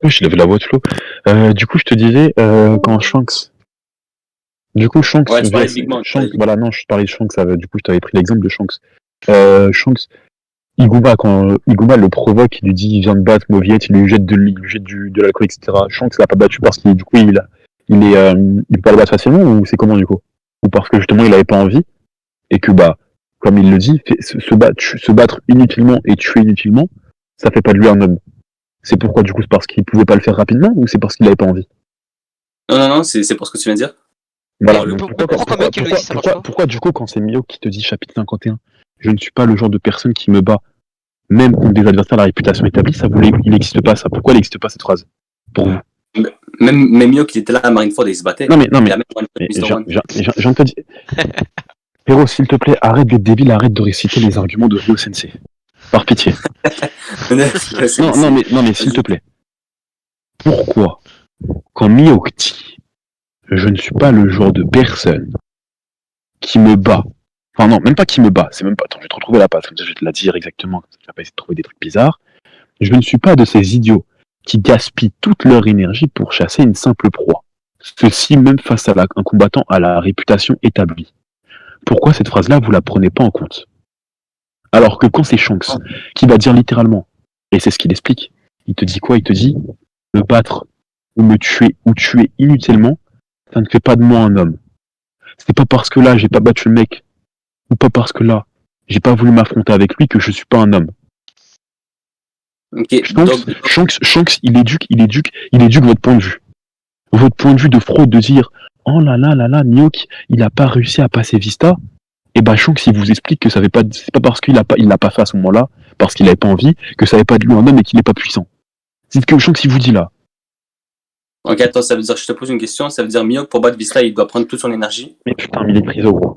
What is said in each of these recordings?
Oui, je lève la voix de Flo. Du coup, je te disais, quand Shanks. Du coup, Ouais, tu parlais de Big Mom. Voilà, non, je parlais de Shanks, du coup, je t'avais pris l'exemple de Shanks. Shanks, quand Iguma le provoque, il lui dit, il vient de battre Mauviette, il lui jette de l'alcool, etc. Shanks l'a pas battu parce qu'il, du coup, il peut pas le battre facilement, ou c'est comment, du coup? Ou parce que justement, il avait pas envie, et que, comme il le dit, se battre inutilement et tuer inutilement, ça fait pas de lui un homme. C'est pourquoi, du coup, c'est parce qu'il pouvait pas le faire rapidement, ou c'est parce qu'il avait pas envie? Non, c'est pour ce que tu viens de dire. Voilà, Mais donc pourquoi quand mec il le dit ça marche pas? pourquoi du coup quand c'est Mio qui te dit chapitre 51, je ne suis pas le genre de personne qui me bat, même contre des adversaires à la réputation établie, il n'existe pas ça. Pourquoi il n'existe pas cette phrase pour vous? Même Mio qui était là à Marineford et il se battait. Non mais Il a même Mr. One. j'en te dis. Héros, s'il te plaît, arrête d'être débile, arrête de réciter les arguments de Ryo Sensei. Par pitié. Non mais s'il te plaît. Pourquoi quand Mio dit je ne suis pas le genre de personne qui me bat. Enfin non, même pas qui me bat, c'est même pas. Attends, je vais te retrouver la page, comme ça je vais te la dire exactement, comme ça tu vas pas essayer de trouver des trucs bizarres. Je ne suis pas de ces idiots qui gaspillent toute leur énergie pour chasser une simple proie. Ceci même face à un combattant à la réputation établie. Pourquoi cette phrase-là, vous la prenez pas en compte? Alors que quand c'est Shanks, qui va dire littéralement, et c'est ce qu'il explique, il te dit quoi? Il te dit, me battre ou me tuer ou tuer inutilement, ça ne fait pas de moi un homme. C'est pas parce que là, j'ai pas battu le mec, ou pas parce que là, j'ai pas voulu m'affronter avec lui que je suis pas un homme. Okay, Shanks, il éduque votre point de vue. Votre point de vue de fraude, de dire oh là là là là, Mihawk, il a pas réussi à passer Vista. Et Shanks, il vous explique que c'est pas parce qu'il l'a pas fait à ce moment-là, parce qu'il avait pas envie, que ça avait pas de lui un homme et qu'il est pas puissant. C'est ce que Shanks, il vous dit là. Ok, attends, ça veut dire, je te pose une question, ça veut dire Mihawk pour battre Vista, il doit prendre toute son énergie. Mais putain, mais il est priso, gros.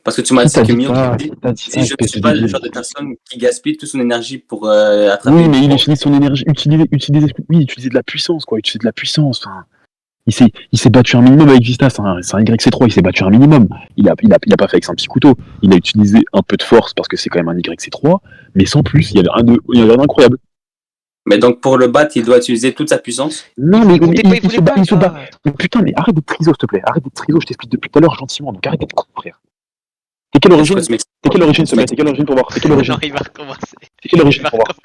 Parce que tu m'as dit que Mihawk dit je ne suis pas le genre de personne qui gaspille toute son énergie pour attraper. Oui, mais il utilise son énergie, utiliser de la puissance, quoi, utiliser de la puissance. Enfin, il s'est battu un minimum avec Vista, c'est un YC3, il s'est battu un minimum. Il a pas fait avec un petit couteau. Il a utilisé un peu de force parce que c'est quand même un YC3, mais sans plus, il y avait un incroyable. Mais donc pour le battre, il doit utiliser toute sa puissance? Non, mais il se bat. Mais putain, mais arrête d'être triso, s'il te plaît. Arrête d'être triso, je t'explique depuis tout à l'heure gentiment, donc arrête d'être con, frère. T'es quelle origine, s'il te plaît? T'es quelle origine pour voir? T'es quelle origine? Non, il va recommencer. T'es quelle origine pour voir?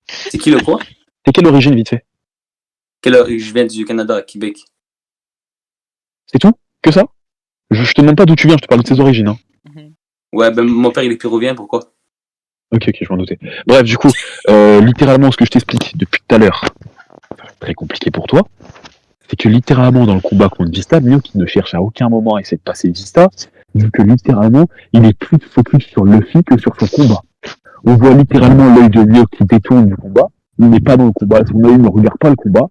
C'est qui le quoi? T'es quelle origine, vite fait? Je viens du Canada, à Québec. C'est tout? Que ça? Je te demande pas d'où tu viens, je te parle de tes origines. Hein. Ouais, mon père il est péruvien, pourquoi? Ok, je m'en doutais. Bref, du coup, littéralement, ce que je t'explique depuis tout à l'heure, très compliqué pour toi, c'est que littéralement, dans le combat contre Vista, Mio qui ne cherche à aucun moment à essayer de passer Vista, vu que littéralement, il est plus focus sur Luffy que sur son combat. On voit littéralement l'œil de Mio qui détourne du combat, il n'est pas dans le combat, son œil ne regarde pas le combat,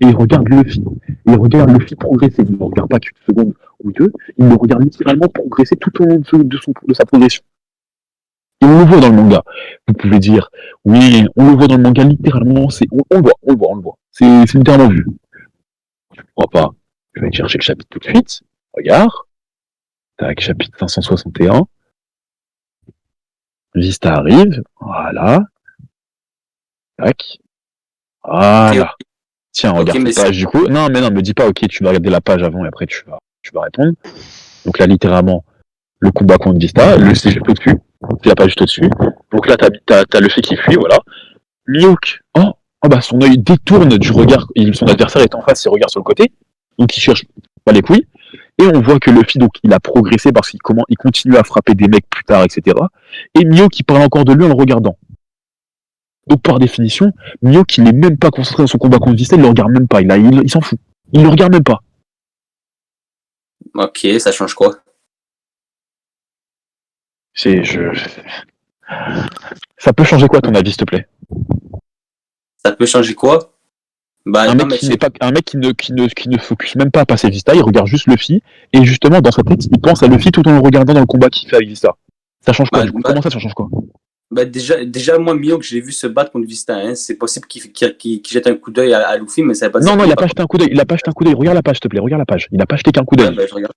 et il regarde Luffy. Il regarde Luffy progresser, il ne regarde pas qu'une seconde ou deux, il le regarde littéralement progresser tout au long de sa progression. Et on le voit dans le manga. Vous pouvez dire, oui, on le voit dans le manga, littéralement, on le voit. C'est littéralement vu. Je ne crois pas. Je vais aller chercher le chapitre tout de suite. Regarde. Tac, chapitre 561. Vista arrive. Voilà. Tac. Voilà. Okay. Tiens, regarde cette page du coup. Non, me dis pas, ok, tu vas regarder la page avant et après tu vas répondre. Donc là, littéralement, le combat contre Vista, c'est juste au-dessus. C'est la page juste au-dessus. Donc là, t'as le fait qui fuit, voilà. Mihawk, son œil détourne du regard, son adversaire est en face, il regarde sur le côté, donc il cherche pas les couilles, et on voit que Luffy, donc, il a progressé parce qu'il continue à frapper des mecs plus tard, etc. Et Mihawk qui parle encore de lui en le regardant. Donc par définition, Mihawk, il n'est même pas concentré dans son combat contre Vista, il le regarde même pas, il s'en fout. Il le regarde même pas. Ok, ça change quoi? Ça peut changer quoi, à ton avis, s'il te plaît? Ça peut changer quoi? Un mec qui ne focus même pas à passer Vista, il regarde juste Luffy, et justement, dans sa tête, il pense à Luffy tout en le regardant dans le combat qu'il fait avec Vista. Ça change quoi, du coup? Comment ça change quoi? Déjà, moi, Mihawk, je l'ai vu se battre contre Vista. Hein. C'est possible qu'il jette un coup d'œil à Luffy, mais ça va pas dire. Non, il a pas jeté un coup d'œil. Il a pas jeté un coup d'œil. Regarde la page, s'il te plaît. Regarde la page. Il a pas jeté qu'un coup d'œil. Je regarde.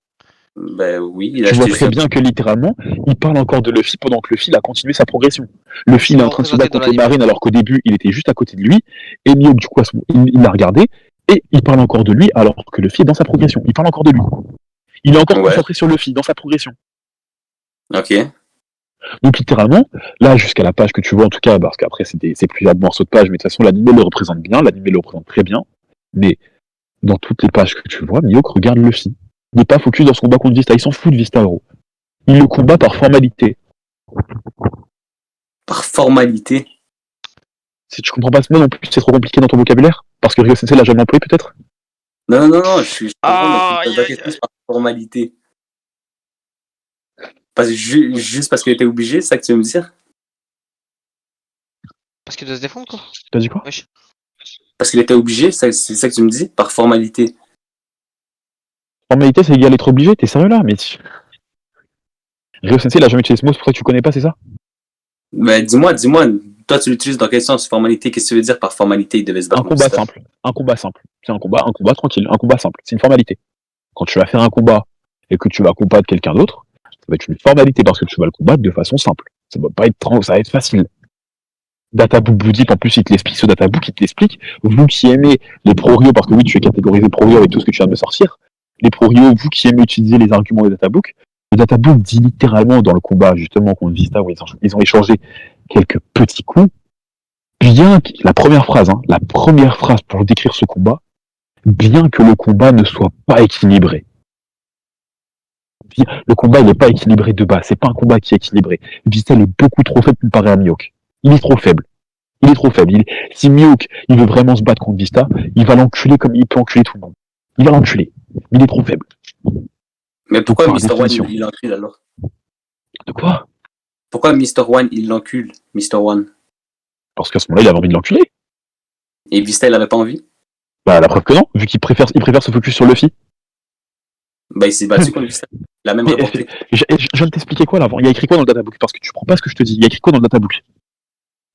Ben oui, il a Tu vois acheté très ça. bien que littéralement, il parle encore de Luffy pendant que Luffy il a continué sa progression. Luffy il est en train de se représenté battre dans contre les l'anime. marines alors qu'au début il était juste à côté de lui. Et Mihawk du coup il l'a regardé et il parle encore de lui alors que Luffy est dans sa progression. Il parle encore de lui. Il est encore Ouais. concentré sur Luffy dans sa progression. Ok. Donc littéralement, là jusqu'à la page que tu vois en tout cas, parce qu'après c'est plusieurs morceaux de page, mais de toute façon l'anime le représente bien, l'anime le représente très bien. Mais dans toutes les pages que tu vois, Mihawk regarde Luffy. Il n'est pas focus dans son combat contre Vista, il s'en fout de Vista gros. Il le combat par formalité. Par formalité. Si tu comprends pas ce mot non plus, c'est trop compliqué dans ton vocabulaire. Parce que Ryo Sensei l'a jamais employé peut-être. Non, je comprends, mais Ah, je pose la question par formalité. Juste parce qu'il était obligé, c'est ça que tu veux me dire? Parce qu'il doit se défendre, quoi. T'as dit quoi? Wesh. Parce qu'il était obligé, c'est ça que tu me dis? Par formalité. Formalité c'est égal être obligé, t'es sérieux là? Mais Ryo Sensei l'a jamais utilisé ce mot, c'est pour ça que tu connais pas, c'est ça? Mais dis-moi, toi tu l'utilises dans quel sens, formalité? Qu'est-ce que tu veux dire par formalité? Il devait se battre Un contre combat Vista. simple. Un combat simple. C'est un combat tranquille, un combat simple. C'est une formalité. Quand tu vas faire un combat et que tu vas combattre quelqu'un d'autre, ça va être une formalité parce que tu vas le combattre de façon simple. Ça va pas être ça va être facile. Databook vous dit, en plus il te l'explique, ce Databook il te l'explique. Vous qui aimez les pro-Rio, parce que oui tu es catégorisé pro-Rio avec tout ce que tu viens de me sortir, les pro-Rio, vous qui aimez utiliser les arguments des Databook, le Databook dit littéralement dans le combat justement contre Vista où ils ont échangé quelques petits coups, bien que la première phrase pour décrire ce combat, bien que le combat ne soit pas équilibré. Le combat il n'est pas équilibré de base, c'est pas un combat qui est équilibré. Vista il est beaucoup trop faible comparé à Mihawk. Il est trop faible. Il est trop faible. Si Mihawk, il veut vraiment se battre contre Vista, il va l'enculer comme il peut enculer tout le monde. Il va l'enculer. Mais il est trop faible. Mais pourquoi par Mr. One définition. il l'encule alors? De quoi? Pourquoi Mr. One il l'encule, Mr. One? Parce qu'à ce moment-là, il avait envie de l'enculer. Et Vista il avait pas envie? Bah, la preuve que non, vu qu'il préfère se focus sur Luffy. Bah il s'est battu contre Vista. Il a même Mais, reporté. je viens de t'expliquer quoi là avant. Il y a écrit quoi dans le databook? Parce que tu comprends pas ce que je te dis. Il y a écrit quoi dans le databook?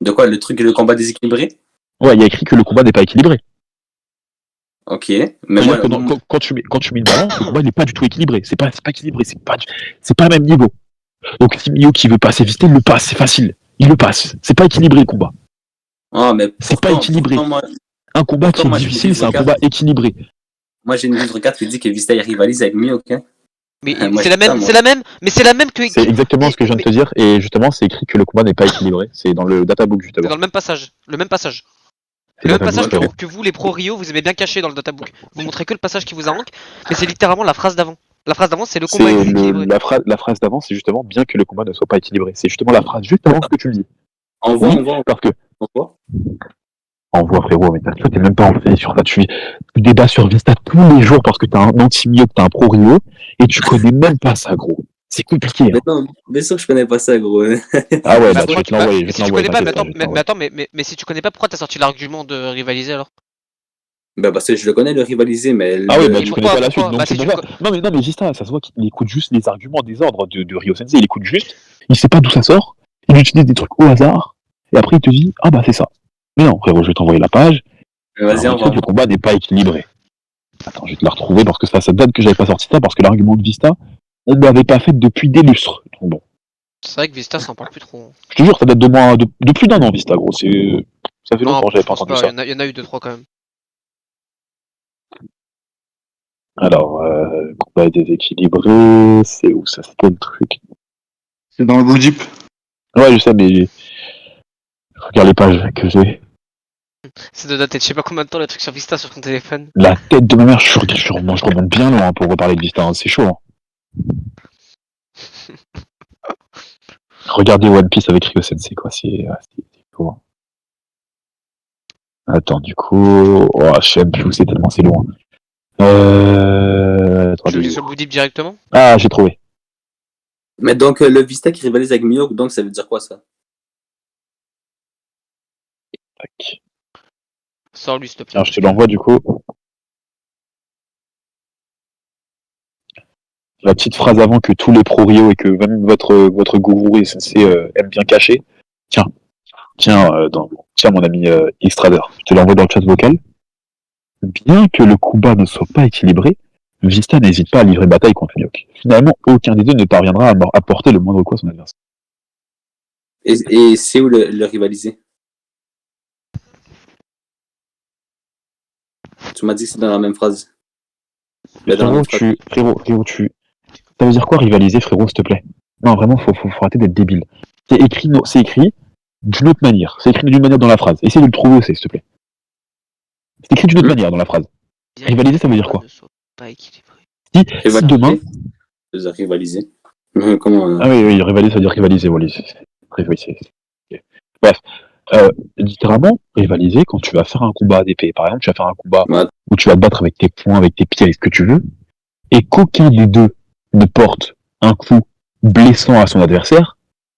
De quoi? Le combat déséquilibré? Ouais, il y a écrit que le combat n'est pas équilibré. Ok. Mais C'est-à-dire moi, que quand tu mets une balance, le combat il n'est pas du tout équilibré. C'est pas équilibré, c'est pas le même niveau. Donc si Mihawk qui veut passer Vista, il le passe, c'est facile. Il le passe. C'est pas équilibré le combat. ah, mais C'est pas équilibré. Un combat qui est difficile, c'est un combat équilibré. Moi j'ai une livre 4 qui dit que Vista il rivalise avec Mihawk. Hein. Mais Moi, c'est la même, moi. c'est la même, mais c'est la même que. C'est exactement ce que je viens de te dire, et justement, c'est écrit que le combat n'est pas équilibré. C'est dans le databook, C'est justement. dans le même passage. Le même passage. C'est Le même databook, passage frérot. que vous, les pro Rio, vous aimez bien cacher dans le databook. Vous montrez que le passage qui vous arrange, mais c'est littéralement la phrase d'avant. La phrase d'avant, c'est le combat est équilibré. La phrase d'avant, c'est justement bien que le combat ne soit pas équilibré. C'est justement la phrase juste avant ce que tu me dis. Envoie. Parce que, envoie frérot, mais toi t'es même pas en fait sur ça. Tu débats sur Vista tous les jours parce que t'as un anti-Mio, que t'as un pro-Rio, et tu connais même pas ça, gros. C'est compliqué. Hein. Mais non, bien sûr que je connais pas ça, gros. Ah ouais, bah, Bah, je vais te l'envoyer. si tu connais pas, mais si tu connais pas, pourquoi t'as sorti l'argument de rivaliser alors? Bah parce que je le connais le rivaliser, mais. Ah oui, bah Et tu pourquoi- connais pas la suite. pourquoi Donc Bah, c'est si pour tu ça. Non mais Vista, ça se voit qu'il écoute juste les arguments des ordres de Ryo Sensei. Il écoute juste. Il sait pas d'où ça sort. Il utilise des trucs au hasard. Et après il te dit ah bah c'est ça. Mais non frérot, je vais t'envoyer la page. Vas-y, Alors, envoie. le combat n'est pas équilibré. Attends, je vais te la retrouver parce que ça date que j'avais pas sorti ça parce que l'argument de Vista, on ne l'avait pas fait depuis des lustres. Donc bon, C'est vrai que Vista, ça en parle plus trop. je te jure, ça date de plus d'un an Vista, gros. Ça fait longtemps que j'avais pas entendu ça. Il y en a eu 2-3 quand même. Alors, combat déséquilibré, c'est où ça? C'est quel truc? C'est dans le Blue Jeep. Ouais, je sais, mais regarde les pages que j'ai. C'est de dater, je sais pas combien de temps le truc sur Vista sur ton téléphone. La tête de ma mère, je remonte bien loin pour reparler de Vista, hein, c'est chaud. Hein. Regardez One Piece avec Ryo Sensei, quoi, c'est chaud. Hein. Attends, du coup, je sais même plus où c'est tellement c'est loin. Tu cliques sur le Blue Deep directement. Ah, j'ai trouvé. Mais donc le Vista qui rivalise avec Mihawk, donc ça veut dire quoi ça? Tac. Sors-lui s'il te plaît. Tiens, je te l'envoie du coup. La petite phrase avant que tous les pro-Rio et que même votre gourou et Sensei aiment bien cacher. Tiens, mon ami Xtrader, je te l'envoie dans le chat vocal. Bien que le combat ne soit pas équilibré, Vista n'hésite pas à livrer bataille contre Mihawk. Finalement, aucun des deux ne parviendra à apporter le moindre coup à son adversaire. Et c'est où le rivaliser? Tu m'as dit que c'est dans la même phrase. Frérot, ça veut dire quoi rivaliser, frérot, s'il te plaît? Non, vraiment, faut arrêter d'être débile. C'est écrit d'une autre manière. C'est écrit d'une manière dans la phrase. Essaye de le trouver aussi, s'il te plaît. C'est écrit d'une autre manière dans la phrase. Rivaliser, ça veut dire quoi? Si demain... Rivaliser. Comment Ah oui, rivaliser, ça veut dire rivaliser, voilà. Bref. Littéralement, rivaliser, quand tu vas faire un combat d'épée, par exemple, tu vas faire un combat où tu vas te battre avec tes poings, avec tes pieds, avec ce que tu veux, et qu'aucun des deux ne porte un coup blessant à son adversaire,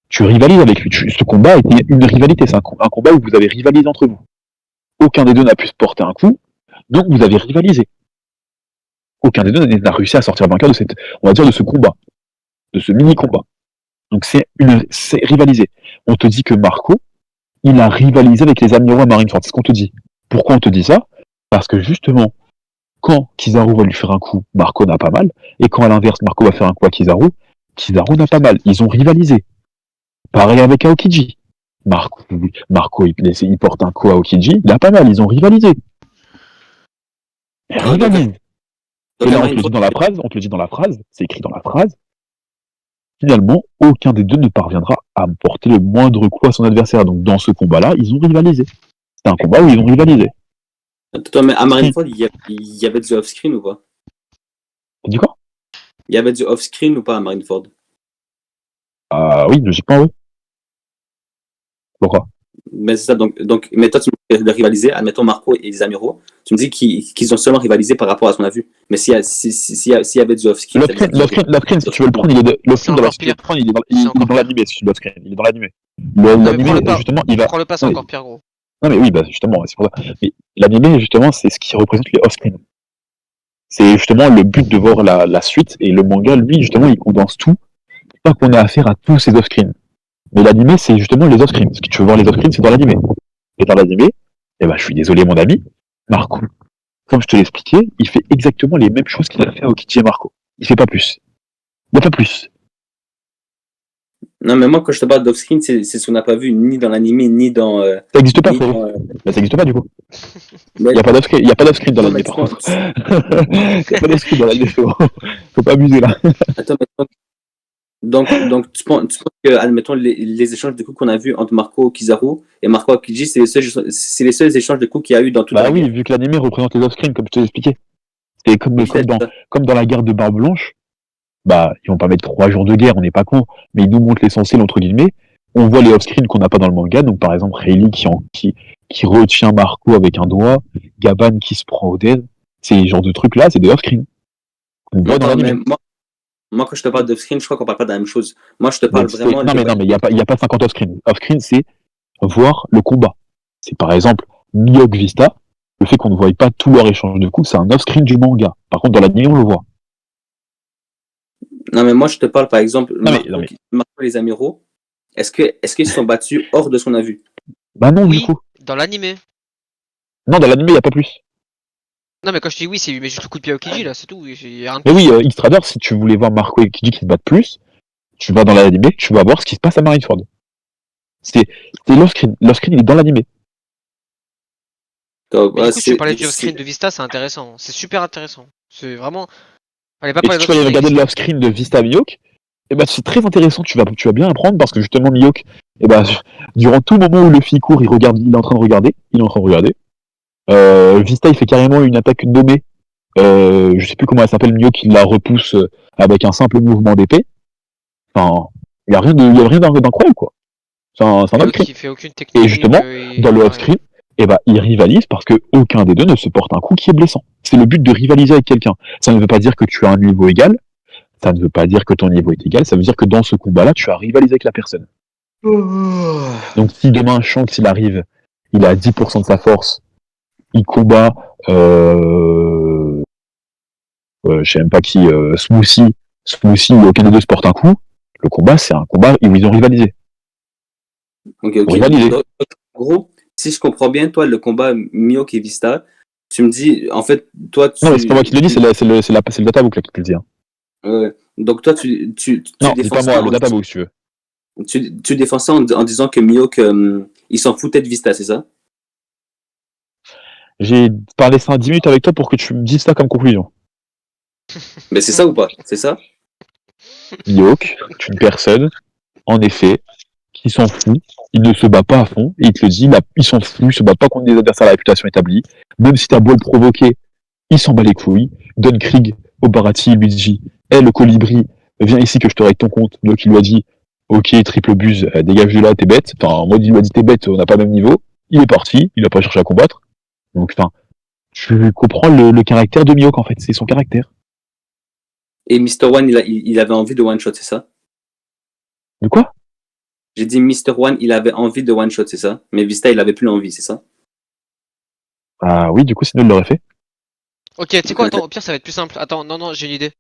tu rivalises avec lui. Ce combat était une rivalité, c'est un combat où vous avez rivalisé entre vous. Aucun des deux n'a pu se porter un coup, donc vous avez rivalisé. Aucun des deux n'a réussi à sortir vainqueur de ce combat, de ce mini-combat. Donc c'est rivaliser. On te dit que Marco, il a rivalisé avec les amiraux à Marineford, c'est ce qu'on te dit. Pourquoi on te dit ça? Parce que justement, quand Kizaru va lui faire un coup, Marco n'a pas mal, et quand à l'inverse, Marco va faire un coup à Kizaru n'a pas mal. Ils ont rivalisé. Pareil avec Aokiji. Marco il porte un coup à Aokiji, il a pas mal, ils ont rivalisé. Et là, on te le dit dans la phrase, c'est écrit dans la phrase. Finalement, aucun des deux ne parviendra à porter le moindre coup à son adversaire. Donc dans ce combat-là, ils ont rivalisé. C'est un combat où ils ont rivalisé. Attends, mais à Marineford, il y avait du off-screen ou pas? T'as dit quoi? Il y avait du off-screen ou pas à Marineford? Ah oui, logiquement oui. Pourquoi? Mais c'est ça, donc, mais toi tu me dis de rivaliser, admettons Marco et les amiraux, tu me dis qu'ils ont seulement rivalisé par rapport à ce qu'on a vu. Mais s'il y avait du off-screen... L'off-screen, si tu veux le prendre, il est dans l'animé, si tu veux l'off-screen, il est dans l'animé. L'animé, justement, il va... Prends-le pas, c'est encore pire, gros. Non mais oui, bah justement, c'est pour ça. Mais l'animé, justement, c'est ce qui représente les off-screen. C'est justement le but de voir la suite, et le manga, lui, justement, il condense tout, pas qu'on a affaire à tous ces off-screen. Mais l'animé, c'est justement les off-screen. Ce que tu veux voir les off-screen, c'est dans l'animé. Et dans l'animé, eh ben, je suis désolé, mon ami, Marco, comme je te l'ai expliqué, il fait exactement les mêmes choses qu'il a fait à Aokiji et Marco. Il fait pas plus. Il n'y a pas plus. Non, mais moi, quand je te parle d'off-screen, c'est ce qu'on n'a pas vu ni dans l'animé, ni dans... Ça n'existe pas, frérot. Ça n'existe pas, du coup. Il n'y a pas d'off-screen dans l'animé, par contre. Il n'y a pas d'off-screen dans l'animé, frérot. Faut pas abuser, là. Attends, mais donc tu penses que, admettons, les échanges de coups qu'on a vus entre Marco Kizaru et Marco Aokiji, c'est les seuls échanges de coups qu'il y a eu dans toute la guerre. Oui, vu que l'animé représente les off-screen, comme je te l'ai expliqué. C'est comme dans la guerre de Barbe Blanche, ils vont pas mettre 3 jours de guerre, on n'est pas con, mais ils nous montrent l'essentiel, entre guillemets. On voit les off-screen qu'on n'a pas dans le manga, donc par exemple Rayleigh qui retient Marco avec un doigt, Gaban qui se prend au dead, ces genres de trucs-là, c'est des off-screen. On voit dans l'animé. Moi, quand je te parle d'off-screen, je crois qu'on parle pas de la même chose. Moi, je te parle vraiment... Non, mais il n'y a pas 50 off-screen. Off-screen, c'est voir le combat. C'est par exemple Mihawk Vista, le fait qu'on ne voie pas tout leur échange de coups, c'est un off-screen du manga. Par contre, dans l'anime, on le voit. Non, mais moi, je te parle, par exemple, Marco et les amiraux. Est-ce qu'ils sont battus hors de ce qu'on a vu? Bah non, du coup. Dans l'animé. Non, dans l'animé, il n'y a pas plus. Non, mais quand je dis oui, c'est lui met juste le coup de pied à Aokiji, là, c'est tout. Mais oui, X-Trader, si tu voulais voir Marco et Aokiji qui se battent plus, tu vas dans l'animé, tu vas voir ce qui se passe à Marineford. C'est l'off-screen. L'off-screen, il est dans l'animé. Du coup, tu parlais du off-screen de Vista, c'est intéressant. C'est super intéressant. C'est vraiment... Si tu vas aller regarder l'off-screen de Vista Mihawk, c'est très intéressant, tu vas bien apprendre, parce que justement Mihawk, durant tout le moment où Luffy court, il est en train de regarder. Vista, il fait carrément une attaque nommée. Je sais plus comment elle s'appelle, Mihawk, il la repousse avec un simple mouvement d'épée. Enfin, il y a rien d'incroyable, quoi. C'est un off-screen. Qui fait aucune technique. Et justement, dans le off-screen, ils rivalisent parce que aucun des deux ne se porte un coup qui est blessant. C'est le but de rivaliser avec quelqu'un. Ça ne veut pas dire que tu as un niveau égal. Ça ne veut pas dire que ton niveau est égal. Ça veut dire que dans ce combat-là, tu as rivalisé avec la personne. Donc si demain Shanks il arrive, il a 10% de sa force, il combat je sais même pas qui, Smoothie où aucun des deux se porte un coup, le combat c'est un combat où ils ont rivalisé. Ok. Donc, en gros, si je comprends bien, toi, le combat Mihawk et Vista, tu me dis, en fait, toi, Non, mais c'est pas moi qui te le dis, c'est le databook là qui te le dit. Hein. Donc toi, tu Non, dis défends pas ça moi, le databook si tu veux. tu défends ça en disant que Mihawk, il s'en foutait de Vista, c'est ça? J'ai parlé ça 10 minutes avec toi pour que tu me dises ça comme conclusion. Mais c'est ça ou pas? C'est ça? Mihawk est une personne, en effet, qui s'en fout, il ne se bat pas à fond, et il te le dit, il s'en fout, il se bat pas contre des adversaires à la réputation établie, même si t'as beau le provoquer, il s'en bat les couilles, donne Krieg au Barati, lui dit, le colibri, viens ici que je te règle ton compte, donc il lui a dit, ok, triple buse, dégage de là, t'es bête, enfin, en mode il lui a dit t'es bête, on n'a pas le même niveau, il est parti, il a pas cherché à combattre, donc enfin, tu comprends le caractère de Mihawk en fait, c'est son caractère. Et Mr. One, il avait envie de one-shot, c'est ça? De quoi? J'ai dit Mr. One, il avait envie de one-shot, c'est ça? Mais Vista, il avait plus l'envie, c'est ça? Ah oui, du coup, sinon il l'aurait fait. Ok, tu sais quoi, attends, au pire ça va être plus simple. Attends, non, j'ai une idée.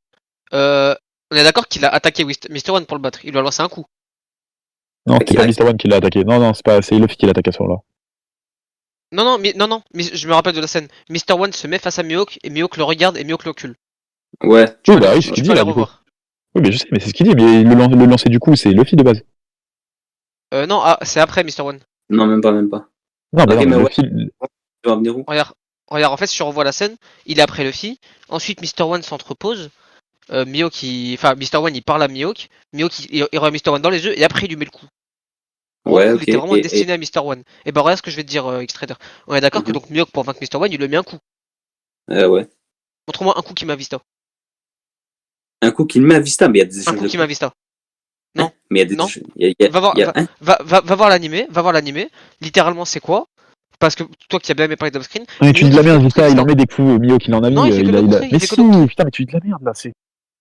On est d'accord qu'il a attaqué Mr. One pour le battre, il lui a lancé un coup. Non, Ok, c'est pas Mr. One qui l'a attaqué. Non, c'est Luffy qui l'a attaqué à ce moment-là. Non, mais je me rappelle de la scène. Mr. One se met face à Mihawk et Mihawk le regarde et Mihawk l'ocule. Ouais. Oui, bah oui, c'est ce Tu qu'il peux dit aller là, du coup. revoir. Oui, mais je sais, mais c'est ce qu'il dit, mais le lancer du coup, c'est Luffy de base. Non, c'est après Mr. One. Non, même pas. Non, mais Ok, non, mais mais ouais, Luffy. tu vas en venir où? Regarde, en fait, si tu revois la scène, il est après Luffy. Ensuite, Mr. One s'entrepose. Mihawk, enfin, Mr. One, il parle à Mihawk. Mihawk, il regarde Mr. One dans les yeux et après, il lui met le coup. En gros, Ouais, le coup, il ok. était vraiment destiné à Mr. One. Et bah, regarde ce que je vais te dire, X-Trader. On est d'accord que Mhm. donc Mihawk, pour vaincre Mr. One, il lui met un coup. Ouais. Montre-moi un coup qui m'a Vista. Un coup qu'il met à Vista, mais il y a des Un échanges coup de qui coups. m'a Vista. Non, Mais il y a des non. échanges. Il y a, Va voir, il y a un. va voir l'animé. Littéralement, c'est quoi? Parce que toi qui as bien aimé parler d'off-screen, Non, mais tu dis de Mihawk, la il fait que merde, doctrine Vita, il ça. en met des coups, Mihawk, il en a Non, mis, il fait que doctrine, Mais il fait que si, doctrine. putain, mais tu dis de la merde là, c'est.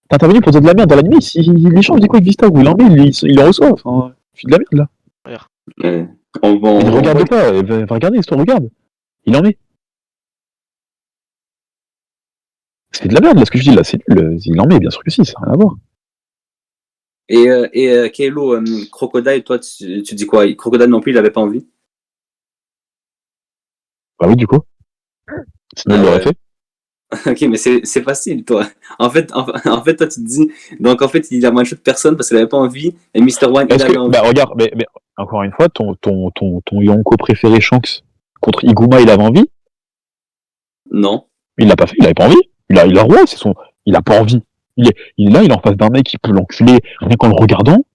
T'es intervenu pour dire de la merde dans l'anime, il échange des coups avec Vista, où il en met, il en reçoit, enfin, tu dis de la merde là. Regarde. Ouais. On va, Mais on regarde va- pas, va regarder, histoire, regarde. Il en met. C'est de la merde là, ce que je dis là, c'est nul, il en met, bien sûr que si, ça n'a rien à voir. Et Kaido, Crocodile, toi, tu dis quoi? Crocodile non plus, il avait pas envie? Bah oui, du coup. Sinon, il Ah l'aurait ouais. fait. Ok, mais c'est facile, toi. En fait, toi, tu te dis, donc en fait, il a one-shot personne parce qu'il avait pas envie, et Mr. One, il Est-ce que, avait envie. bah regarde, mais encore une fois, ton Yonko préféré Shanks contre Iguma, il avait envie? Non. Il l'a pas fait, il avait pas envie. Il a roi, c'est son. Il a pas envie. Il est là, il est en face d'un mec qui peut l'enculer rien qu'en le regardant.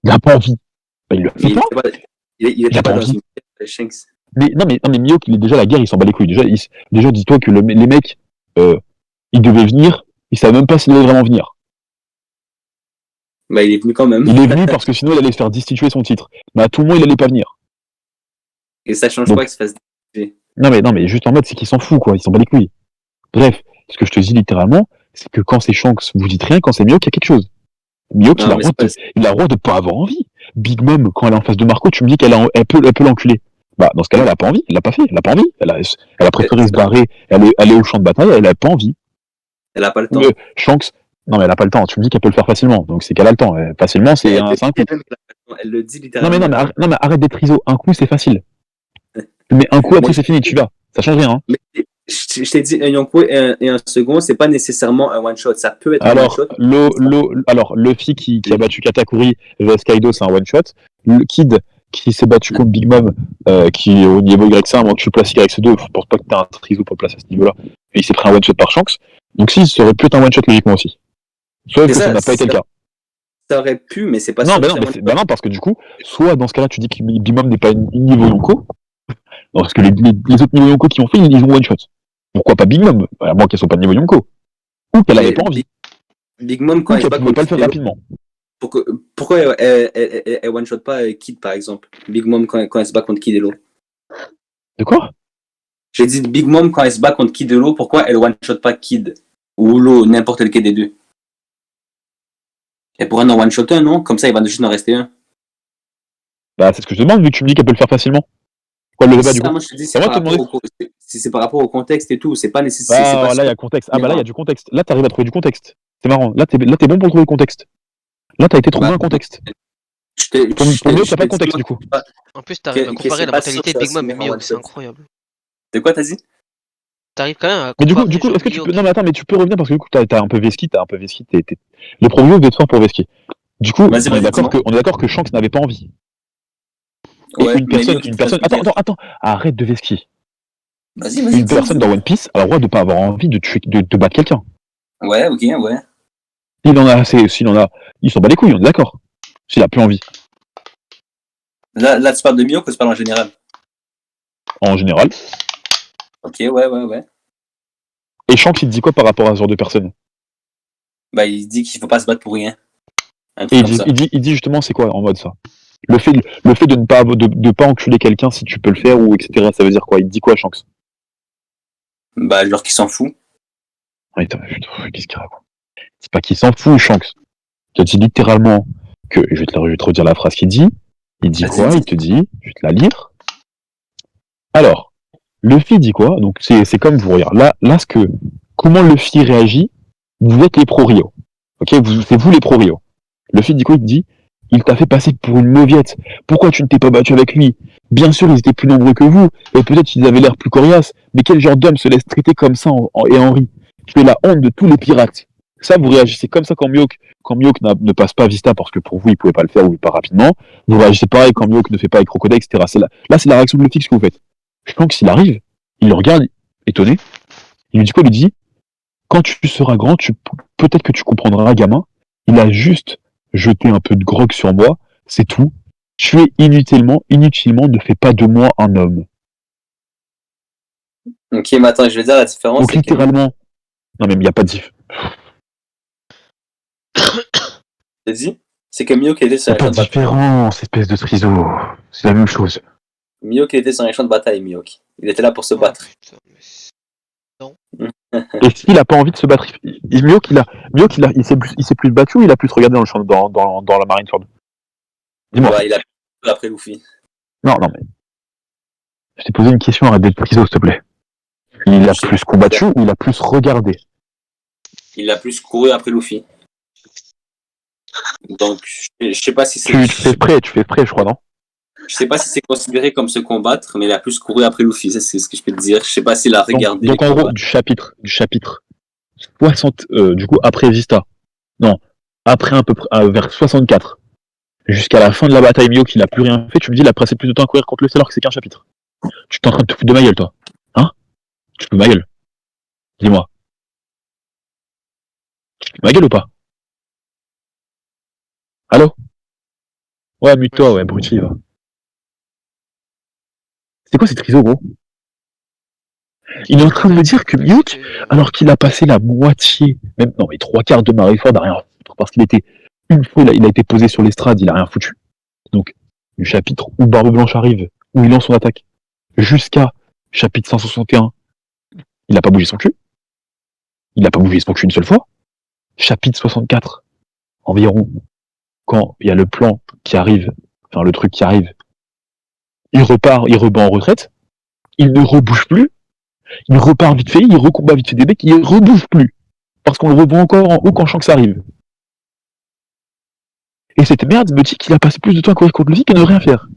Il a pas envie. Bah, il le Mais fait pas. il Il était a pas pas dans envie. une Shanks. Mais non, mais Mihawk, il est déjà la guerre, il s'en bat les couilles. Déjà dis-toi que les mecs, ils devaient venir. Ils savaient même pas s'ils allaient vraiment venir. Bah, il est venu quand même. Il est venu parce que sinon il allait se faire destituer son titre. Mais à tout moment, il allait pas venir. Et ça change Donc, pas qu'il se fasse. non, mais juste en mode, c'est qu'il s'en fout, quoi. Il s'en bat les couilles. Bref, ce que je te dis littéralement, c'est que quand c'est Shanks, vous dites rien, quand c'est Mihawk, il y a quelque chose. Mihawk, Non, mais c'est pas. il a le droit de pas avoir envie. Big Mom, quand elle est en face de Marco, tu me dis elle peut l'enculer. Bah, dans ce cas-là, elle a pas envie, elle l'a pas fait, elle a pas envie. Elle a préféré se barrer, aller au champ de bataille, elle a pas envie. Elle a pas le temps. Shanks, non, mais elle a pas le temps. Tu me dis qu'elle peut le faire facilement, donc c'est qu'elle a le temps. Facilement, c'est un coup. Elle le dit Non, littéralement. non, mais arrête d'être ISO. Un coup, c'est facile. Mais un coup, après, Moi, c'est fini, tu vas. Ça change rien, hein. Mais je t'ai dit un Yonko et un second, c'est pas nécessairement un one-shot. Ça peut être un Alors, one-shot. Luffy qui a battu Katakuri vs Kaido, c'est un one-shot. Le Kid qui s'est battu contre Big Mom, qui est au niveau Y5, avant que tu places Y2, je pense pas que t'as un triso pour le placer à ce niveau-là. Et il s'est pris un one-shot par Shanks. Donc si, ça aurait pu être un one-shot logiquement aussi. Sauf que ça n'a pas été le cas. Ça aurait pu, mais c'est pas Non, sûr. bah non, parce que du coup, soit dans ce cas-là, tu dis que Big Mom n'est pas niveau Yonko, parce que les autres niveaux Yonko qui ont fait, ils ont one-shot. Pourquoi pas Big Mom? À moins qu'elle soit pas de niveau Yonko. Ou qu'elle avait pas envie. Big Mom, Ou quand elle qu'elle se bat pouvait pas le contre faire rapidement. pourquoi elle one-shot pas Kid, par exemple? Big Mom, quand elle se bat contre Kid et Lo. De quoi? J'ai dit Big Mom, quand elle se bat contre Kid et Lo, pourquoi elle one-shot pas Kid? Ou Lo, n'importe lequel des deux. Elle pourrait en one-shot un, non? Comme ça, il va juste en rester un. Bah, c'est ce que je te demande, vu que tu me dis qu'elle peut le faire facilement. Quoi, le débat, du coup? Moi, je te dis, C'est moi de te demander. c'est par rapport au contexte et tout. C'est pas nécessaire. Ah, là, il y a contexte. Ah, bah là, il y a du contexte. Là, t'arrives à trouver du contexte. C'est marrant. Là, t'es bon pour trouver le contexte. Là, t'as été trouvé un contexte. Pour mieux, t'as pas de contexte, du coup. En plus, t'arrives à comparer la mentalité de Big Mom et Mihawk, c'est incroyable. De quoi t'as dit? t'arrives quand même à Mais du coup, comparer genre est-ce que tu peux. Mihawk. Non, mais attends, mais tu peux revenir parce que du coup, t'as un peu Veski. Les Pro-Bio doivent être forts pour Veski. Du coup, Vas-y, on est vas-y, d'accord dis-moi. on est d'accord que Shanks n'avait pas envie. Et Ouais, mais Mihawk, il te reste Attends, dire. attends, arrête de Veski. Vas-y, vas-y, Une personne dis. dans One Piece a le droit de pas avoir envie de tuer, de battre quelqu'un. Ouais, ok, ouais. S'il en a, il s'en bat les couilles, on est d'accord. S'il a plus envie. Là, tu parles de Mihawk ou tu parles en général? En général. Ok, ouais. Et Shanks, il te dit quoi par rapport à ce genre de personne? Bah, il dit qu'il faut pas se battre pour rien. Un Et truc comme ça. il dit justement, c'est quoi en mode ça? Le fait de ne pas, de pas enculer quelqu'un si tu peux le faire, ou etc. Ça veut dire quoi? Il te dit quoi, Shanks? Bah, genre qu'il s'en fout. Ah, putain, qu'est-ce qu'il raconte? C'est pas qu'il s'en fout, Shanks. Il te dit littéralement que, je vais te redire la phrase qu'il dit. Il dit Vas-y, quoi? Il te dit, je vais te la lire. Alors, Luffy dit quoi? Donc c'est comme vous, regarde. Là, comment Luffy réagit? Vous êtes les pro Rio. Ok? C'est vous les pro Rio. Luffy dit quoi? Il te dit, il t'a fait passer pour une mauviette. Pourquoi tu ne t'es pas battu avec lui? Bien sûr, ils étaient plus nombreux que vous, et peut-être qu'ils avaient l'air plus coriaces, mais quel genre d'homme se laisse traiter comme ça et Henri? Tu es la honte de tous les pirates. Ça, vous réagissez comme ça quand Mihawk ne passe pas Vista parce que pour vous, il pouvait pas le faire ou pas rapidement. Vous réagissez pareil quand Mihawk ne fait pas avec Crocodile, etc. Là, c'est la réaction de Luffy que vous faites. Je pense que s'il arrive, il le regarde, étonné. Il lui dit quoi? Il lui dit, quand tu seras grand, peut-être que tu comprendras, gamin. Il a juste jeté un peu de grog sur moi, c'est tout. Tu es inutilement, ne fais pas de moi un homme. Ok, mais attends, je vais dire la différence. Donc C'est que littéralement, non mais il n'y a pas de diff. Vas-y. C'est que Mihawk était sur Il n'y un a pas champ de de bataille. différence, espèce de triso. C'est la même chose. Mihawk était sur un champ de bataille, Mihawk. Il était là pour se Oh battre. putain, mais c'est- Et s'il n'a pas envie de se battre, il s'est plus battu ou il a plus regardé dans le champ, dans la Marineford? Dis-moi. Bah, il a plus après Luffy. Non, non, mais je t'ai posé une question, arrête d'être triso, s'il te plaît. Il a Je sais plus combattu ou il a plus regardé? Il a plus couru après Luffy. Donc, je sais pas si c'est. Tu fais prêt, je crois, non? Je sais pas si c'est considéré comme se combattre, mais il a plus couru après Luffy. Ça, c'est ce que je peux te dire. Je sais pas s'il a regardé Donc les en gros, combats. du chapitre 60, du coup, après Vista, non, après un peu vers 64, jusqu'à la fin de la bataille Mio, qu'il a plus rien fait, tu me dis, il a passé plus de temps à courir contre le alors que c'est qu'un chapitre. Tu t'es en train de te foutre de ma gueule, toi. Hein? Tu te fous de ma gueule. Dis-moi. Tu te fous de ma gueule ou pas? Allô? Ouais, mute-toi, ouais, bruti, va. C'est quoi ces trisos, gros? Il est en train de me dire que Mihawk, alors qu'il a passé la moitié, même non mais trois quarts de Marineford à rien foutre, parce qu'il était une fois il a été posé sur l'estrade, il a rien foutu. Donc du chapitre où Barbe Blanche arrive, où il lance son attaque, jusqu'à chapitre 161, il a pas bougé son cul. Il a pas bougé son cul une seule fois. Chapitre 64, environ, quand il y a le plan qui arrive, enfin le truc qui arrive, il repart, il rebat en retraite, il ne rebouge plus, il repart vite fait, il recombat vite fait des mecs, il rebouge plus. Parce qu'on le revoit encore en haut quand Shanks arrive. Et cette merde me dit qu'il a passé plus de temps à courir contre Luffy que ne rien faire.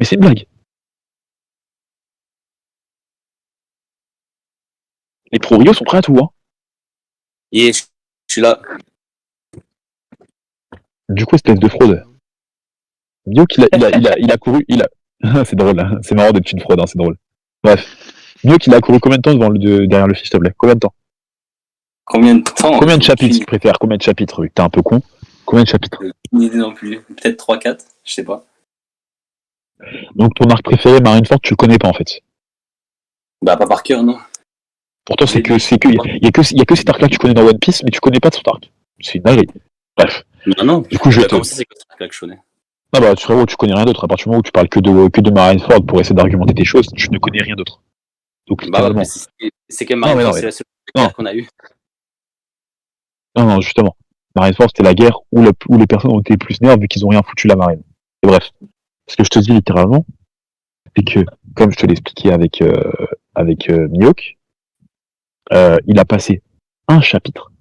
Mais c'est une blague. Les pro Rio sont prêts à tout, hein. Et je suis là. Du coup, espèce de fraude. Mio qu'il il a couru, c'est drôle, hein. C'est marrant d'être une fraude, hein, c'est drôle. Bref. Mio qu'il a couru combien de temps derrière Luffy, s'il te plaît? Combien de temps? Combien de temps? Combien de chapitres, tu préfères? Combien de chapitres? T'es un peu con. Combien de chapitres? Une idée non plus. Peut-être 3-4, je sais pas. Donc ton arc préféré, Marineford, tu le connais pas en fait. Bah, pas par cœur, non. Pour toi, il y a que cet arc-là que tu connais dans One Piece, mais tu connais pas de son arc. C'est une dinguerie. Bref. Non. Du coup, je te. Comme ça, c'est comme ça que je connais. Ah bah, frérot, tu connais rien d'autre. À partir du moment où tu parles que de Marineford pour essayer d'argumenter tes choses, tu ne connais rien d'autre. Donc, Bah, ouais, littéralement. mais c'est que Non, mais Marineford, non, c'est mais- la seule non. guerre qu'on a eue. Non, justement. Marineford, c'était la guerre où les personnes ont été les plus nerfs vu qu'ils ont rien foutu la marine. Et bref. Ce que je te dis littéralement, c'est que, comme je te l'ai expliqué avec Mihawk, il a passé un chapitre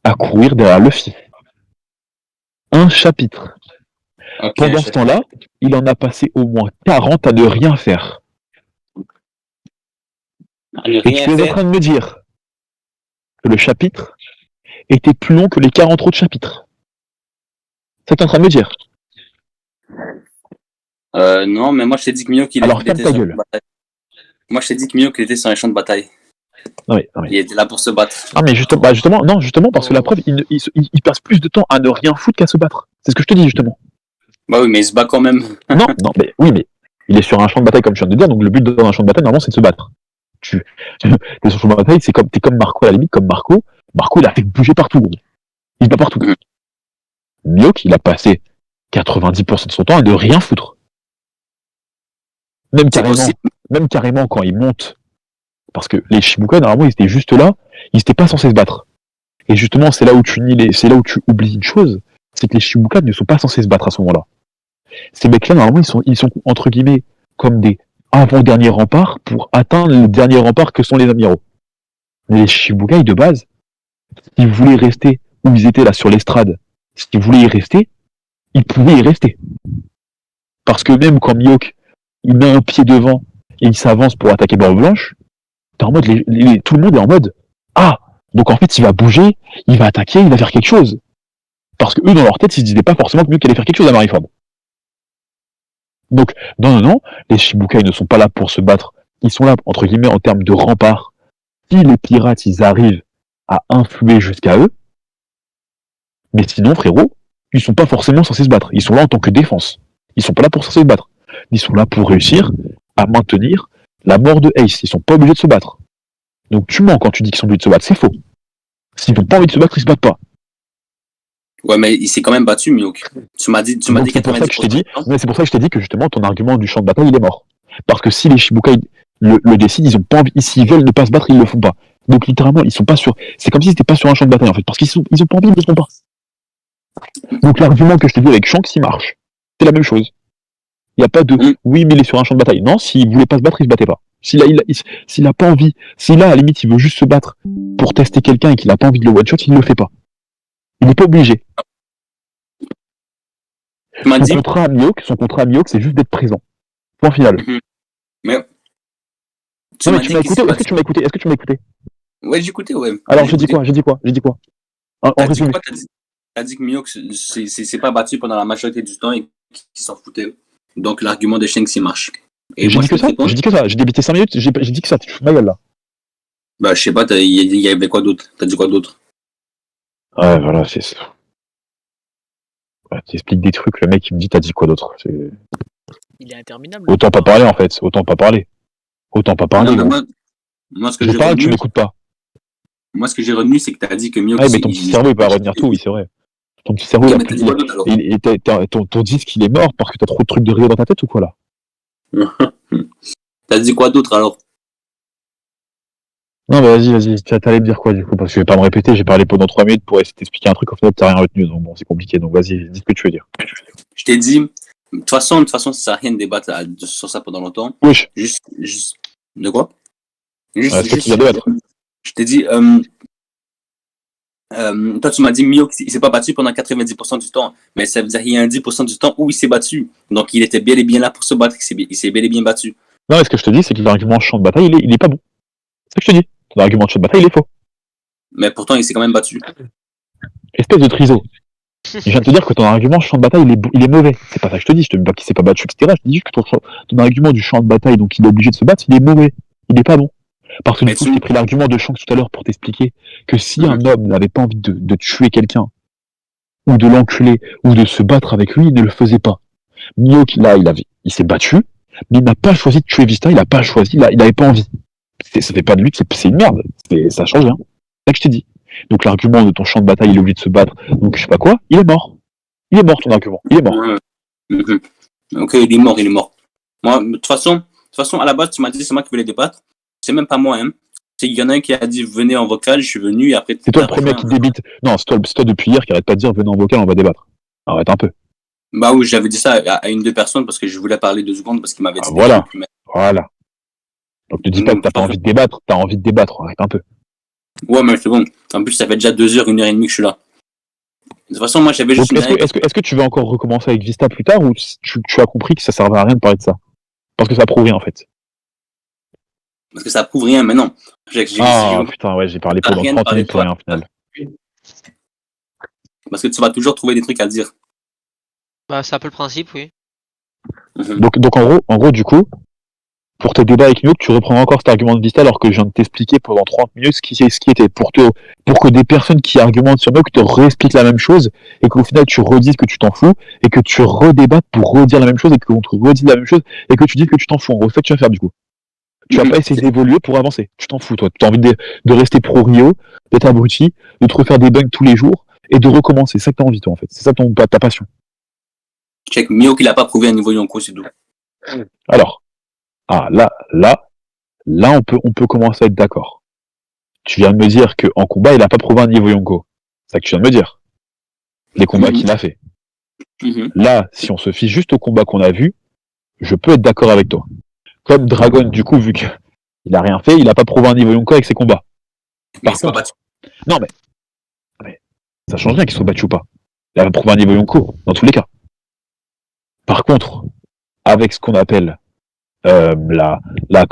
à courir derrière Luffy. Un chapitre. Ok, Pendant ce temps-là, il en a passé au moins 40 à ne rien faire. à ne Et rien tu es en faire. train de me dire que le chapitre était plus long que les 40 autres chapitres. C'est ce que tu es en train de me dire. Non, mais moi je t'ai dit que Mihawk il Alors ferme était ta sur un champ gueule. de bataille. Moi je t'ai dit que Mihawk il était sur un champ de bataille. Non mais, non mais, Il était là pour se battre. ah, mais justement, non, justement, parce que la Oh. preuve, il passe plus de temps à ne rien foutre qu'à se battre. C'est ce que je te dis, justement. Bah oui, mais il se bat quand même. Non, non, mais oui, mais il est sur un champ de bataille, comme tu viens de dire, donc le but dans un champ de bataille, normalement, c'est de se battre. T'es sur un champ de bataille, t'es comme Marco, à la limite, comme Marco. Marco, il a fait bouger partout, gros. Il se bat partout. Mhm. Mihawk, il a passé 90% de son temps à ne rien foutre. Même C'est carrément, possible. même carrément quand il monte. Parce que les Shibukai, normalement, ils étaient juste là, ils n'étaient pas censés se battre. Et justement, c'est là où c'est là où tu oublies une chose, c'est que les Shibukai ne sont pas censés se battre à ce moment-là. Ces mecs-là, normalement, ils sont entre guillemets comme des avant-derniers remparts pour atteindre le dernier rempart que sont les amiraux. Mais les Shibukai de base, s'ils voulaient rester où ils étaient là sur l'estrade, s'ils voulaient y rester, ils pouvaient y rester. Parce que même quand Mihawk, il met un pied devant et il s'avance pour attaquer Barbe Blanche, t'es en mode, tout le monde est en mode, ah, donc en fait, il va bouger, il va attaquer, il va faire quelque chose. Parce que eux, dans leur tête, ils se disaient pas forcément que Mihawk allait faire quelque chose à Marineford. Donc, non, les Shibukai ne sont pas là pour se battre. Ils sont là, entre guillemets, en termes de rempart. Si les pirates, ils arrivent à influer jusqu'à eux, mais sinon, frérot, ils sont pas forcément censés se battre. Ils sont là en tant que défense. Ils sont pas là pour censés se battre. Ils sont là pour réussir à maintenir la mort de Ace. Ils sont pas obligés de se battre. Donc tu mens quand tu dis qu'ils sont obligés de se battre, c'est faux. S'ils n'ont pas envie de se battre, ils se battent pas. Ouais, mais il s'est quand même battu, Mihawk. Tu m'as dit Donc c'est pour ça que je t'ai dit, 90%. mais c'est pour ça que je t'ai dit que justement ton argument du champ de bataille il est mort. Parce que si les Shibukai le décident, ils ont pas envie, s'ils veulent ne pas se battre, ils le font pas. Donc littéralement, ils sont pas sur. C'est comme s'ils n'étaient pas sur un champ de bataille en fait, parce ils ont pas envie, ils le font pas. Donc l'argument que je t'ai dit avec Shanks, il marche. C'est la même chose. Il n'y a pas de oui, mais il est sur un champ de bataille. Non, s'il voulait pas se battre, il se battait pas. S'il a pas envie, si là, à la limite, il veut juste se battre pour tester quelqu'un et qu'il a pas envie de le one-shot, il le fait pas. Il n'est pas obligé. Tu m'as dit. Son contrat à Mihawk, c'est juste d'être présent. Point final. Mais. Non, mais tu m'as écouté, est-ce que tu m'as écouté? Est-ce que tu m'as écouté? Ouais, j'ai écouté, ouais. Alors, j'ai dit quoi? En T'as dit résumé. quoi? T'as dit que Mihawk s'est pas battu pendant la majorité du temps et qu'il s'en foutait. Donc l'argument de Shanks, il marche. Et J'ai moi, dit je que peux te ça? répondre. J'ai dit que ça. J'ai débité 5 minutes, j'ai dit que ça, tu te fous de ma gueule là. Bah, je sais pas, il y avait quoi d'autre? T'as dit quoi d'autre? Ouais, voilà, c'est ça. Ouais, t'expliques des trucs, le mec il me dit t'as dit quoi d'autre? Il est interminable. Autant pas parler en fait, autant pas parler. Autant pas parler. Non, mais Gros. moi, ce que Je j'ai parle, tu retenu, m'écoutes pas. moi, ce que j'ai retenu, c'est que t'as dit que Mihawk. Ouais, mais ton petit cerveau il peut retenir tout, oui, c'est vrai. Ton petit cerveau, Ok, il a mais plus. t'as dit quoi d'autre alors? Ton disque il est mort parce que t'as trop de trucs de rire dans ta tête ou quoi là? T'as dit quoi d'autre alors? Non, mais vas-y, t'allais me dire quoi du coup? Parce que je vais pas me répéter, j'ai parlé pendant 3 minutes pour essayer de t'expliquer un truc, au final t'as rien retenu, donc bon, c'est compliqué, donc vas-y, dis ce que tu veux dire. Je t'ai dit, de toute façon, ça sert à rien de débattre sur ça pendant longtemps. Wesh, Juste, de quoi? Juste, c'est toi qui viens de mettre. je t'ai dit, toi, tu m'as dit Mihawk, il s'est pas battu pendant 90% du temps, mais ça veut dire qu'il y a un 10% du temps où il s'est battu. Donc, il était bel et bien là pour se battre, il s'est bel et bien battu. Non, mais ce que je te dis, c'est que l'argument champ de bataille, il est pas bon. C'est ce que je te dis. Ton argument de champ de bataille, il est faux. Mais pourtant, il s'est quand même battu. Espèce de triso. Je viens de te dire que ton argument champ de bataille, il est mauvais. C'est pas ça que je te dis, je te dis pas qu'il s'est pas battu, etc. Je te dis juste que ton argument du champ de bataille, donc il est obligé de se battre, il est mauvais. Il est pas bon. Parce que Mais du coup, je t'ai pris l'argument de Shanks tout à l'heure pour t'expliquer que si un homme n'avait pas envie de tuer quelqu'un, ou de l'enculer, ou de se battre avec lui, il ne le faisait pas. Mihawk, là, il s'est battu, mais il n'a pas choisi de tuer Vista, il a pas choisi, il avait pas envie. Ça fait pas de lui que c'est une merde. Ça change rien. C'est ça que je t'ai dit. Donc l'argument de ton champ de bataille, il est obligé de se battre, donc je sais pas quoi, il est mort. Il est mort ton argument, il est mort. Ok, il est mort. Moi, de toute façon, à la base, tu m'as dit c'est moi qui voulais débattre. C'est même pas moi, hein. Il y en a un qui a dit venez en vocal, je suis venu et après. C'est toi le premier qui débite. Non, c'est toi depuis hier qui arrête pas de dire venez en vocal, on va débattre. Arrête un peu. Bah oui, j'avais dit ça à une deux personnes parce que je voulais parler 2 secondes parce qu'il m'avait dit. Voilà. Mais... Voilà. Donc ne dis pas que t'as pas envie de débattre, t'as envie de débattre, arrête un peu. Ouais, mais c'est bon. En plus, ça fait déjà 2 heures, 1 heure et demie que je suis là. toute façon, moi, j'avais Donc juste une est-ce que tu vas encore recommencer avec Vista plus tard ou tu as compris que ça servait à rien de parler de ça? Parce que ça prouve rien en fait. parce que ça prouve rien, mais non. J'ai Ah putain, ouais, j'ai parlé Ça a pendant rien 30 parlé minutes de pour toi. rien au final. Parce que tu vas toujours trouver des trucs à dire. Bah, c'est un peu le principe, oui. Mhm. Donc en gros, du coup, pour tes débats avec Mio, tu reprends encore cet argument de Vista alors que je viens de t'expliquer pendant 30 minutes ce qui était pour que des personnes qui argumentent sur Mio te réexpliquent la même chose et qu'au final tu redises que tu t'en fous et que tu redébattes pour redire la même chose et qu'on te redise la même chose et que tu dis que tu t'en fous. En gros, c'est ça que tu vas faire du coup. Tu vas pas essayer d'évoluer pour avancer. Tu t'en fous, toi. Tu as envie de rester pro Rio, d'être abruti, de te refaire des bugs tous les jours et de recommencer. C'est ça que tu as envie, toi, en fait. C'est ça ta passion. Check Mio qu'il a pas prouvé un niveau Yonko, c'est tout. Alors, là, on peut commencer à être d'accord. Tu viens de me dire qu'en combat, il a pas prouvé un niveau Yonko. C'est ça que tu viens de me dire. Les combats qu'il a fait. Là, si on se fie juste au combat qu'on a vu, je peux être d'accord avec toi. Comme Dragon, du coup, vu qu'il a rien fait, il a pas prouvé un niveau Yonko avec ses combats. Mais il s'est pas battu. Non, mais ça change rien qu'il soit battu ou pas. Il a prouvé un niveau Yonko, dans tous les cas. Par contre, avec ce qu'on appelle comment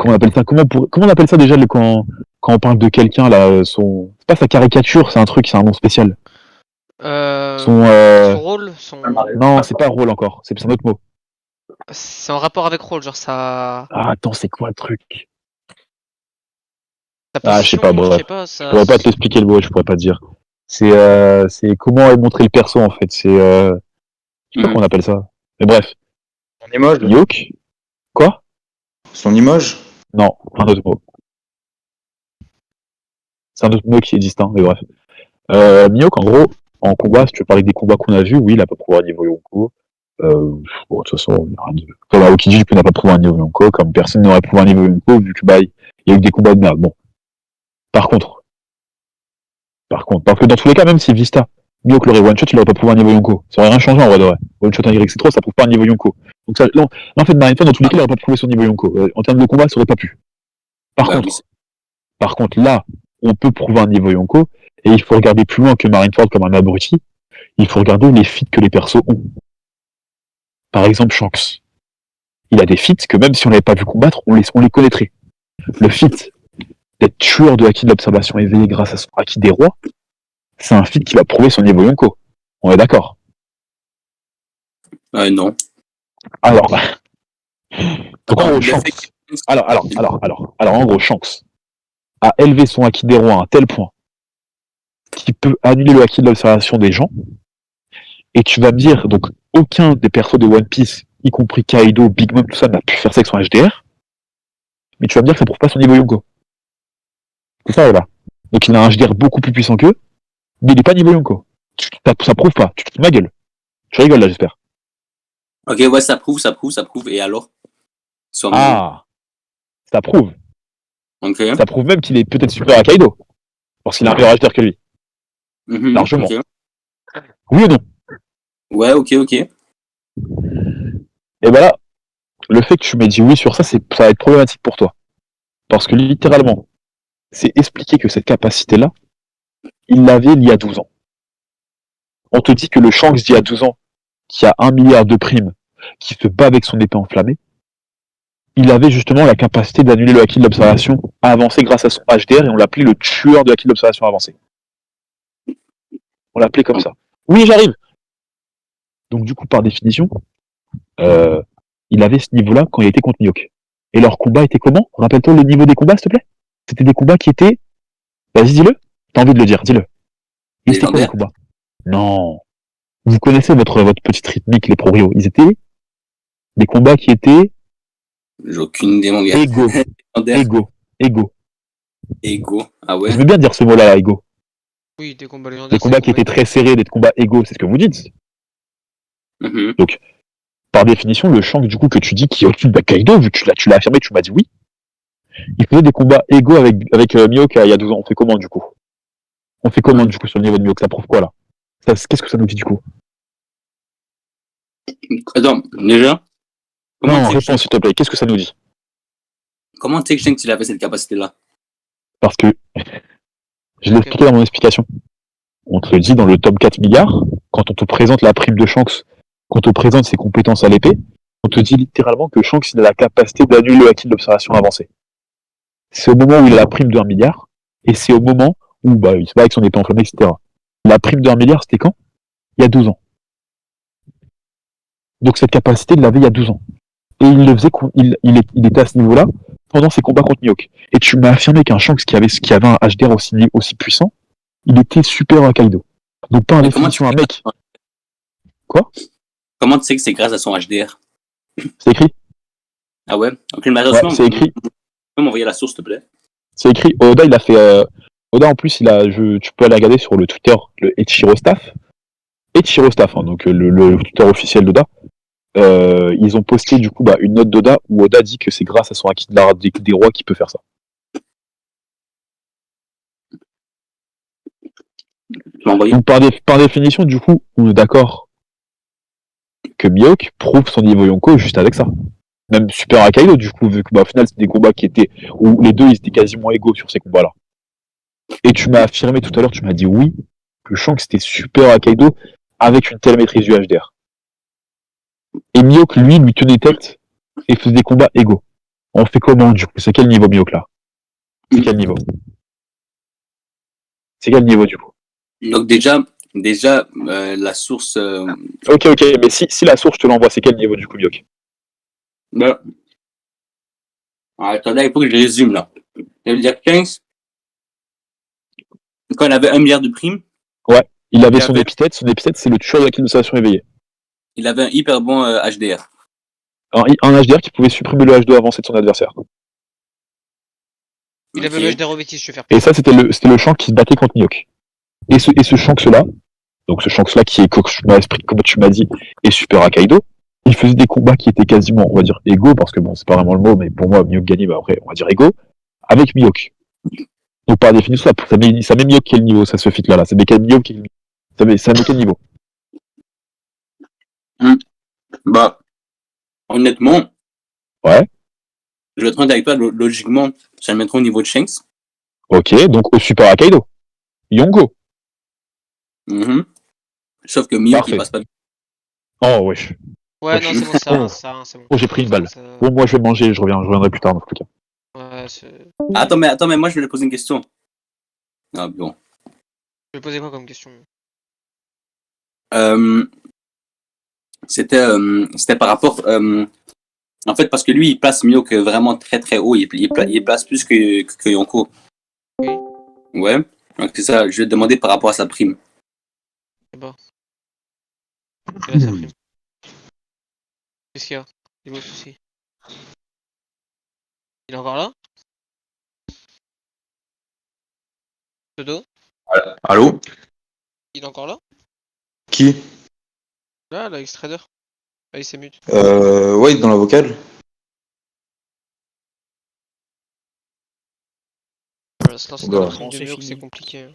on appelle ça comment on appelle ça déjà quand on parle de quelqu'un là, c'est pas sa caricature, c'est un nom spécial. Son rôle, Non, c'est pas rôle encore, c'est un autre mot. c'est en rapport avec rôle, genre ça. Ah attends, c'est quoi le truc? Sa Ah, je sais position, pas, bref. je sais pas, Je ça. pourrais pas te l'expliquer le mot, je pourrais pas te dire. C'est comment est montré le perso en fait. Je sais pas comment on appelle ça. Mais bref. Son emoji. Yoke. Quoi? Son emoji. Non, un autre mot. C'est un autre mot qui est distinct, mais bref. Miyok, en gros, en combat, si tu veux parler des combats qu'on a vus, oui, il a pas prouvé un niveau Yonko. Bon, de toute façon, comme Aokiji, il n'a pas prouvé un niveau Yonko, comme personne n'aurait prouvé un niveau Yonko, vu que il y a eu des combats de merde. Bon. Par contre, parce que dans tous les cas, même si Vista, Miyok l'aurait one-shot, il aurait pas prouvé un niveau Yonko. Ça aurait rien changé en vrai de vrai. One-shot en YC3, ça prouve pas un niveau Yonko. Donc ça, là, en fait, Marineford, dans tous les cas, il aurait pas prouvé son niveau Yonko. En termes de combat, ça aurait pas pu. Par contre, là, on peut prouver un niveau Yonko, et il faut regarder plus loin que Marineford comme un abruti. Il faut regarder les feats que les persos ont. Par exemple, Shanks. Il a des feats que même si on l'avait pas vu combattre, on les connaîtrait. Le feat d'être tueur de Haki de l'observation éveillé grâce à son Haki des rois, c'est un feat qui va prouver son niveau Yonko. On est d'accord? Non. Alors, donc en gros, Shanks. Alors, en gros, Shanks a élevé son Haki des rois à un tel point qu'il peut annuler le Haki de l'observation des gens. Et tu vas me dire, donc, aucun des persos de One Piece, y compris Kaido, Big Mom, tout ça, n'a pu faire ça avec son HDR. Mais tu vas me dire que ça prouve pas son niveau Yonko. C'est ça, là. Donc il a un HDR beaucoup plus puissant qu'eux, mais il est pas niveau Yonko. Ça prouve pas. Tu te fous de ma gueule. Tu rigoles là, j'espère. Ok, ouais, ça prouve. Et alors? Ah, ça prouve. Okay. Ça prouve même qu'il est peut-être supérieur à Kaido. Parce qu'il a un meilleur HDR que lui. Largement. Okay. Oui ou non? Ouais, ok. Et ben là, le fait que tu m'aies dit oui sur ça, ça va être problématique pour toi. Parce que littéralement, c'est expliquer que cette capacité-là, il l'avait il y a 12 ans. On te dit que le Shanks d'il y a 12 ans, qui a 1 milliard de primes, qui se bat avec son épée enflammée, il avait justement la capacité d'annuler le Haki de l'observation avancé grâce à son HDR, et on l'appelait le tueur de Haki de l'observation avancé. On l'appelait comme ça. Oui, j'arrive. Donc du coup, par définition, il avait ce niveau-là quand il était contre Miyok. Et leur combat était comment? Rappelle-toi le niveau des combats, s'il te plaît? C'était des combats qui étaient... Vas-y, dis-le. T'as envie de le dire, dis-le. C'était quoi les combats? Non. Vous connaissez votre petite rythmique, les pro-Rio. Ils étaient des combats qui étaient... J'ai aucune idée, mon gars. Ego. Ah ouais? Je veux bien dire ce mot-là, ego. Oui, des combats légendaires. Des combats qui étaient très serrés, des combats égaux, c'est ce que vous dites. Donc, par définition, le Shanks, du coup, que tu dis qui est au-dessus de Kaido, vu que tu l'as affirmé, tu m'as dit oui. Il faisait des combats égaux avec Miyok il y a 12 ans. On fait comment, du coup? Sur le niveau de Miyok? Ça prouve quoi, là? Qu'est-ce que ça nous dit, du coup? Attends, déjà? Non, réponds, s'il te plaît. Qu'est-ce que ça nous dit? Comment tu sais que Shanks il avait cette capacité-là? Parce que je l'ai expliqué dans mon explication. on te le dit dans le top 4 milliards, quand on te présente la prime de Shanks, quand on te présente ses compétences à l'épée, on te dit littéralement que Shanks il a la capacité d'annuler le haki de l'observation avancée. C'est au moment où il a la prime de 1 milliard, et c'est au moment où il se bat avec son épée enflammée, etc. La prime de 1 milliard, c'était quand? Il y a 12 ans. Donc cette capacité, il l'avait il y a 12 ans. Et il le faisait, il était à ce niveau-là pendant ses combats contre Mihawk. Et tu m'as affirmé qu'un Shanks qui avait un HDR aussi puissant, il était super à Kaido. Donc par définition, un mec... Quoi? Comment tu sais que c'est grâce à son HDR? C'est écrit? Ah ouais? Ok, malheureusement, Ouais, c'est écrit. Tu peux m'envoyer la source, s'il te plaît? C'est écrit. Oda, il a fait... Oda, en plus, tu peux aller regarder sur le Twitter, le Ichiro Staff. Ichiro Staff, hein, donc le Twitter officiel d'Oda. Ils ont posté du coup une note d'Oda où Oda dit que c'est grâce à son haki des rois qu'il peut faire ça. Donc par définition, du coup, on est d'accord que Mihawk prouve son niveau Yonko juste avec ça. Même Super Akaido, du coup, vu que au final, c'est des combats où les deux ils étaient quasiment égaux sur ces combats-là. Et tu m'as affirmé tout à l'heure, tu m'as dit oui, que Shanks c'était Super Akaido avec une telle maîtrise du HDR. Et Mihawk, lui tenait tête et faisait des combats égaux. On fait comment, du coup? C'est quel niveau, Mihawk, là? C'est quel niveau? C'est quel niveau, du coup? Donc déjà la source... Ok, mais si la source, je te l'envoie, c'est quel niveau, du coup, Mihawk? Attendez, il faut que je résume, là. Ça veut dire 15, quand il avait 1 milliard de primes, Ouais, il avait son épithète c'est le tueur de la l'illustration éveillée. il avait un hyper bon HDR. Un HDR qui pouvait supprimer le H2 avancé de son adversaire. Il avait le HDR au Vétis, je vais faire. Et ça, c'était le Shanks qui se battait contre Mihawk. Et ce Shanks-là, donc ce Shanks-là qui est, comme tu m'as dit, est Super Akaido, il faisait des combats qui étaient quasiment, on va dire, égaux, parce que bon, c'est pas vraiment le mot, mais pour moi, Mihawk gagnait, après, on va dire égaux, avec Mihawk. Donc par définition, ça met Mihawk quel niveau, ça se fit là, ça met quel Mihawk quel niveau. Ça met quel niveau? Honnêtement, ouais. Je vais être honnête avec toi, logiquement, ça le mettrait au niveau de Shanks. Ok, donc au Super Akaido. Yongo. Sauf que Mihawk, il passe pas. Oh, wesh. Ouais, non, c'est bon, ça, c'est bon. Oh, j'ai pris une balle. Bon, moi, je vais manger, je reviendrai plus tard, dans tous les cas. Ouais, c'est... Attends, mais moi, je vais lui poser une question. Ah, bon. Je vais poser quoi comme question? C'était par rapport... en fait, parce que lui, il place Mihawk vraiment très très haut. Il place plus que Yonko. Oui. Ouais. Donc c'est ça, je vais te demander par rapport à sa prime. C'est bon. C'est là sa prime. Qu'est-ce qu'il y a? Il est où le souci? Il est encore là? Pseudo? Allô? Il est encore là? Qui? Là, l'extrader. Ah, il s'est mute. Ouais, dans la vocale. Voilà, se lancer dans la prime de Mihawk, c'est compliqué.